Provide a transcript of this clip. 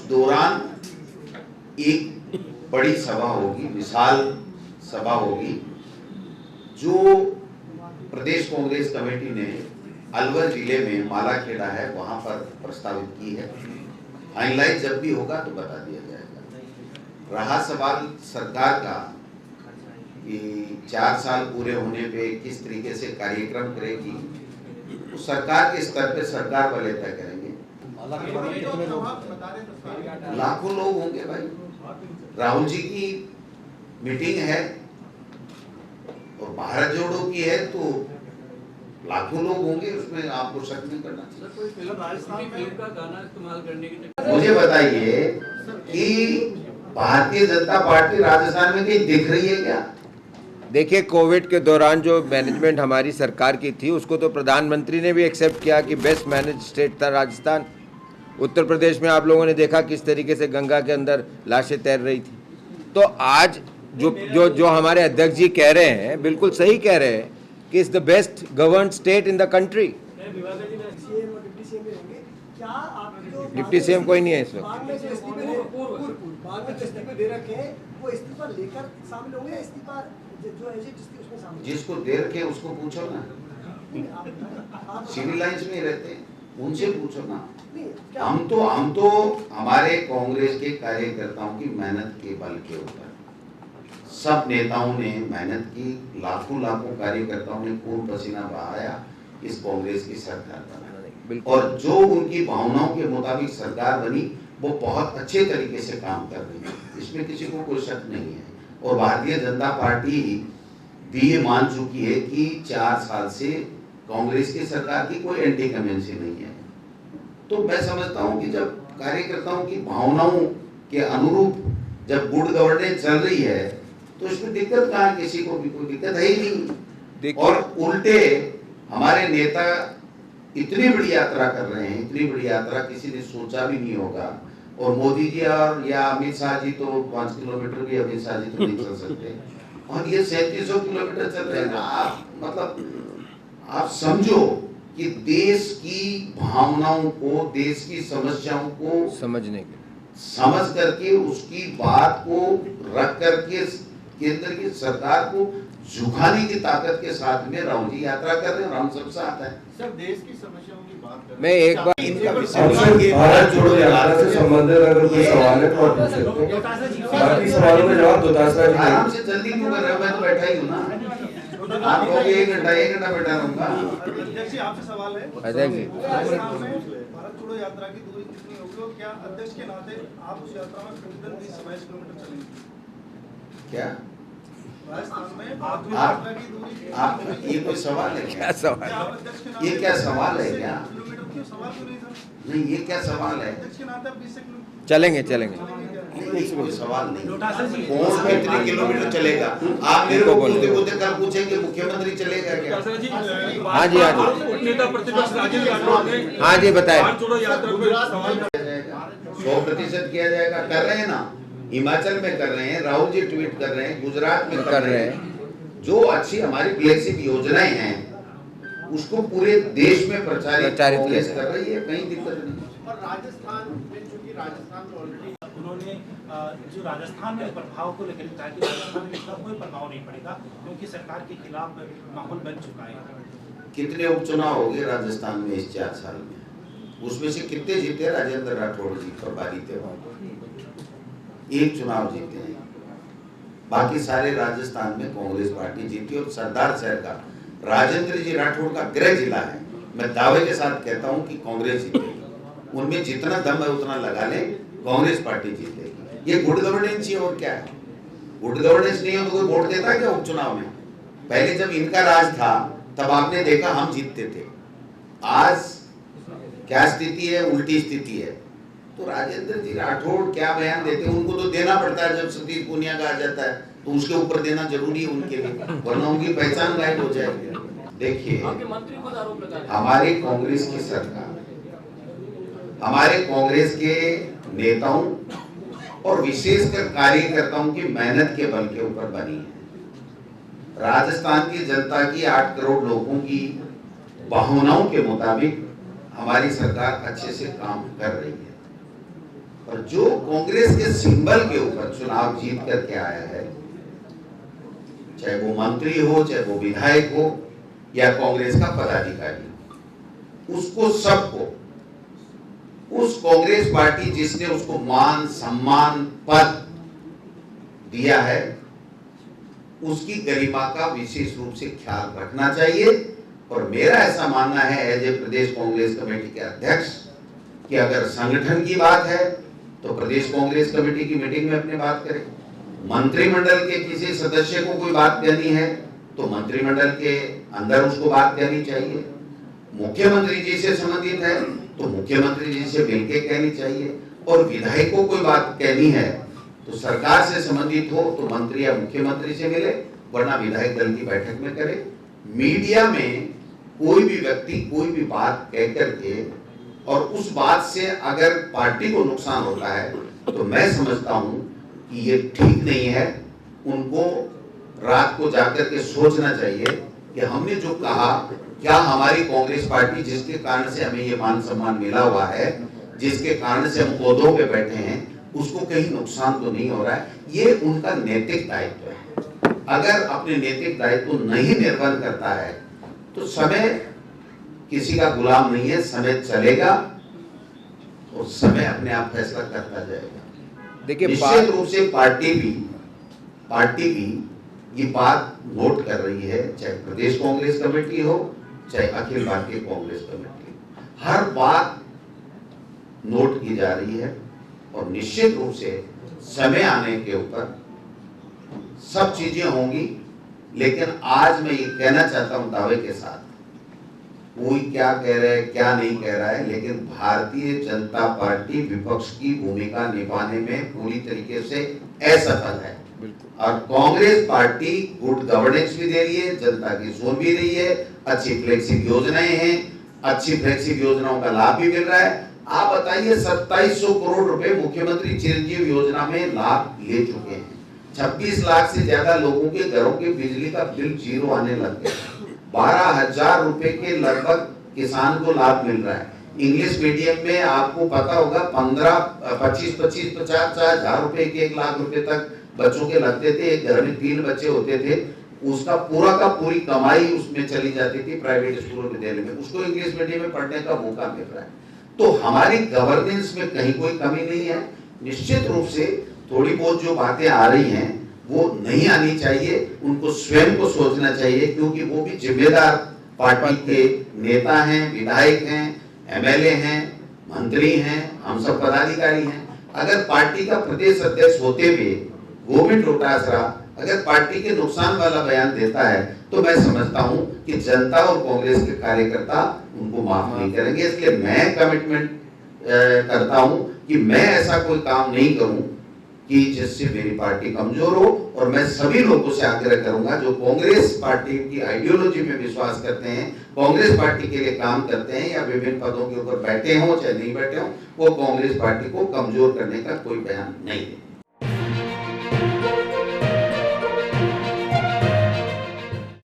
दौरान एक बड़ी सभा होगी, विशाल सभा होगी, जो प्रदेश कांग्रेस कमेटी ने अलवर जिले में मालाखेड़ा है वहां पर प्रस्तावित की है। फाइनलाइज जब भी होगा तो बता दिया जाएगा। रहा सवाल सरकार का कि 4 साल पूरे होने पे किस तरीके से कार्यक्रम करेगी, तो सरकार के स्तर पे सरकार वाले तय करेंगे। लाखों लोग होंगे भाई। राहुल जी की मीटिंग है और भारत जोड़ो की है तो लाखों लोग होंगे, उसमें आपको शक नहीं करना चाहिए। मुझे बताइए कि भारतीय जनता पार्टी राजस्थान में कहीं दिख रही है क्या? देखिए, कोविड के दौरान जो मैनेजमेंट हमारी सरकार की थी उसको तो प्रधानमंत्री ने भी एक्सेप्ट किया कि बेस्ट मैनेज स्टेट था राजस्थान। उत्तर प्रदेश में आप लोगों ने देखा किस तरीके से गंगा के अंदर लाशें तैर रही थी। तो आज जो हमारे अध्यक्ष जी कह रहे हैं, बिल्कुल सही कह रहे हैं कि is the best govern state in the country. Deputy CM कोई नहीं है इस वक्त। जिसको दे रखे उसको पूछो ना, सिविल लाइंस में रहते हैं, उनसे पूछो ना। हम तो हमारे कांग्रेस के कार्यकर्ताओं की मेहनत के बल के ऊपर, सब नेताओं ने मेहनत की, लाखों कार्यकर्ताओं ने खून पसीना बहाया, इस कांग्रेस की सरकार बनाई और जो उनकी भावनाओं के मुताबिक सरकार बनी वो बहुत अच्छे तरीके से काम कर रही है, इसमें किसी को कोई शक नहीं है। और भारतीय जनता पार्टी भी ये मान चुकी है कि 4 साल से कांग्रेस की सरकार की कोई एंटी कमेंसी नहीं है। तो मैं समझता हूं कि जब कार्यकर्ताओं की भावनाओं के अनुरूप जब गुड गवर्नेंस चल रही है तो इसमें दिक्कत कहाँ, किसी को भी कोई दिक्कत है ही नहीं। और उल्टे हमारे नेता इतनी बड़ी यात्रा कर रहे हैं, इतनी बड़ी यात्रा किसी ने सोचा भी नहीं होगा। और मोदी जी और या अमित शाह जी तो 5 किलोमीटर भी अमित शाह जी तो नहीं चल सकते, और ये 3700 किलोमीटर चल रहे हैं। आप मतलब आप समझो कि देश की भावनाओं को, देश की समस्याओं को समझ करके उसकी बात को रख करके केंद्र की सरकार को झुकाने की ताकत के साथ में राहुल जी यात्रा कर रहे हैं। हम सब साथ हैं। सर, देश की समस्याओं की बात कर रहे हैं। मैं एक बार इनका विषय भारत जोड़ो यात्रा से संबंधित अगर कोई सवाल है तो आप पूछ सकते हैं। बाकी सवालों में जवाब आराम से जल्दी क्यों कर रहे हो? मैं तो बैठा ही हूँ ना। आप लोग 1 घंटा बैठा रहूंगा। अध्यक्ष जी, आपसे सवाल है। अध्यक्ष जी, भारत जोड़ो यात्रा की दूरी कितनी होगी और क्या अध्यक्ष के नाते आप उस यात्रा में प्रतिदिन 20-22 किलोमीटर चलेंगे? क्या राजस्थान में आप यात्रा की दूरी आप ये कोई सवाल है? क्या सवाल? ये क्या सवाल है? क्या किलोमीटर क्यों सवाल क्यों नहीं सर? नहीं, ये क्या सवाल है? अध्यक्ष के नाते आप 20 किलोमीटर चलेंगे। नहीं, कोई सवाल नहीं। कौन कितने किलोमीटर चलेगा? आप मेरे को बोलते कल पूछेंगे मुख्यमंत्री चलेगा क्या? हाँ जी, हाँ जी बताए। 100% किया जाएगा। कर रहे हैं ना, हिमाचल में कर रहे हैं, राहुल जी ट्वीट कर रहे हैं, गुजरात में कर रहे हैं। जो अच्छी हमारी फ्लैगशिप योजनाएं हैं उसको पूरे देश में प्रचारित कांग्रेस कर रही है, कहीं दिक्कत नहीं। और राजस्थान में, चूंकि राजस्थान में ऑलरेडी उन्होंने जो राजस्थान में प्रभाव को लेकर कहा कि राजस्थान में इसका कोई प्रभाव नहीं पड़ेगा क्योंकि सरकार के खिलाफ माहौल बन चुका है। कितने उपचुनाव हो गए राजस्थान में इस 4 साल में? उसमें से कितने जीते? राजेंद्र राठौड़ जी प्रभारी थे, 1 चुनाव जीते हैं। बाकी सारे राजस्थान में कांग्रेस पार्टी जीती। और सरदार शहर का राजेंद्र जी राठौड़ का गृह जिला है, मैं दावे के साथ कहता हूं कि कांग्रेस जीतेगी। उनमें जितना दम है उतना लगा ले, कांग्रेस पार्टी जीतेगी। ये गुड गवर्नेंस ही, और क्या है? गुड गवर्नेंस नहीं हो तो कोई वोट देता क्या उपचुनाव में? पहले जब इनका राज था तब आपने देखा हम जीतते थे। आज क्या स्थिति है? उल्टी स्थिति है। तो राजेंद्र जी राठौड़ क्या बयान देते हैं? उनको तो देना पड़ता है। जब सतीश पूनिया का आ जाता है तो उसके ऊपर देना जरूरी है उनके लिए, वरना उनकी पहचान गायब हो जाएगी। देखिए, हमारी कांग्रेस की सरकार हमारे कांग्रेस के नेताओं और विशेषकर कार्यकर्ताओं की मेहनत के बल के ऊपर बनी है। राजस्थान की जनता की 8 करोड़ लोगों की भावनाओं के मुताबिक हमारी सरकार अच्छे से काम कर रही है और जो कांग्रेस के सिंबल के ऊपर चुनाव जीत करके आया है, चाहे वो मंत्री हो, चाहे वो विधायक हो या कांग्रेस का पदाधिकारी, उसको सबको उस कांग्रेस पार्टी जिसने उसको मान सम्मान पद दिया है उसकी गरिमा का विशेष रूप से ख्याल रखना चाहिए। और मेरा ऐसा मानना है एज ए प्रदेश कांग्रेस कमेटी के अध्यक्ष कि अगर संगठन की बात है तो प्रदेश कांग्रेस कमेटी की मीटिंग में अपनी बात करें, मंत्रिमंडल के किसी सदस्य को कोई बात कहनी है तो मंत्रिमंडल के अंदर उसको बात कहनी चाहिए, मुख्यमंत्री जी से संबंधित है तो मुख्यमंत्री जी से मिलकर कहनी चाहिए, और विधायक को कोई बात कहनी है तो सरकार से संबंधित हो तो मंत्री या मुख्यमंत्री से मिले, वरना विधायक दल की बैठक में करे। मीडिया में कोई भी व्यक्ति कोई भी बात कह करके और उस बात से अगर पार्टी को नुकसान होता है तो मैं समझता हूं कि ये ठीक नहीं है। उनको रात को जाकर के सोचना चाहिए कि हमने जो कहा, क्या हमारी कांग्रेस पार्टी जिसके कारण से हमें ये मान सम्मान मिला हुआ है, जिसके कारण से हम ओहदों पे बैठे हैं, उसको कहीं नुकसान तो नहीं हो रहा है। ये उनका नैतिक दायित्व है। अगर अपने नैतिक दायित्व नहीं निर्वहन करता है तो समय किसी का गुलाम नहीं है, समय चलेगा और समय अपने आप फैसला करता जाएगा। देखिए, निश्चित रूप से पार्टी भी ये बात नोट कर रही है, चाहे प्रदेश कांग्रेस कमेटी हो चाहे अखिल भारतीय कांग्रेस कमेटी, हर बात नोट की जा रही है और निश्चित रूप से समय आने के ऊपर सब चीजें होंगी। लेकिन आज मैं ये कहना चाहता हूं दावे के साथ, कोई क्या कह रहा है क्या नहीं कह रहा है, लेकिन भारतीय जनता पार्टी विपक्ष की भूमिका निभाने में पूरी तरीके से असफल है और कांग्रेस पार्टी गुड गवर्नेंस भी दे रही है, जनता की सुन भी रही है, अच्छी फ्लेक्सिब योजनाएं हैं, अच्छी फ्लेक्सिब योजनाओं का लाभ भी मिल रहा है। आप बताइए 2700 करोड़ रुपए मुख्यमंत्री चिरंजीव योजना में लाभ ले चुके हैं, 26 लाख से ज्यादा लोगों के घरों के बिजली का बिल जीरो आने लग गया, 12,000 रुपए के लगभग किसान को लाभ मिल रहा है। इंग्लिश मीडियम में आपको पता होगा 50,000 रुपए के 1 लाख रुपए तक बच्चों के लगते थे। एक घर में 3 बच्चे होते थे, उसका पूरा का पूरी कमाई उसमें चली जाती थी प्राइवेट स्कूलों में देने में, उसको इंग्लिश मीडियम में पढ़ने का मौका मिल रहा है। तो हमारी गवर्नेंस में कहीं कोई कमी नहीं है। निश्चित रूप से थोड़ी बहुत जो बातें आ रही हैं वो नहीं आनी चाहिए, उनको स्वयं को सोचना चाहिए, क्योंकि वो भी जिम्मेदार पार्टी के नेता हैं, विधायक हैं, एमएलए हैं, मंत्री हैं, हम सब पदाधिकारी हैं। अगर पार्टी का प्रदेश अध्यक्ष होते हुए गोविंद डोटासरा अगर पार्टी के नुकसान वाला बयान देता है तो मैं समझता हूं कि जनता और कांग्रेस के कार्यकर्ता उनको माफ नहीं करेंगे। इसलिए मैं कमिटमेंट करता हूं कि मैं ऐसा कोई काम नहीं करूं कि जिससे मेरी पार्टी कमजोर हो, और मैं सभी लोगों से आग्रह करूंगा जो कांग्रेस पार्टी की आइडियोलॉजी में विश्वास करते हैं, कांग्रेस पार्टी के लिए काम करते हैं या विभिन्न पदों के ऊपर बैठे हों चाहे नहीं बैठे हों, वो कांग्रेस पार्टी को कमजोर करने का कोई बयान नहीं दे।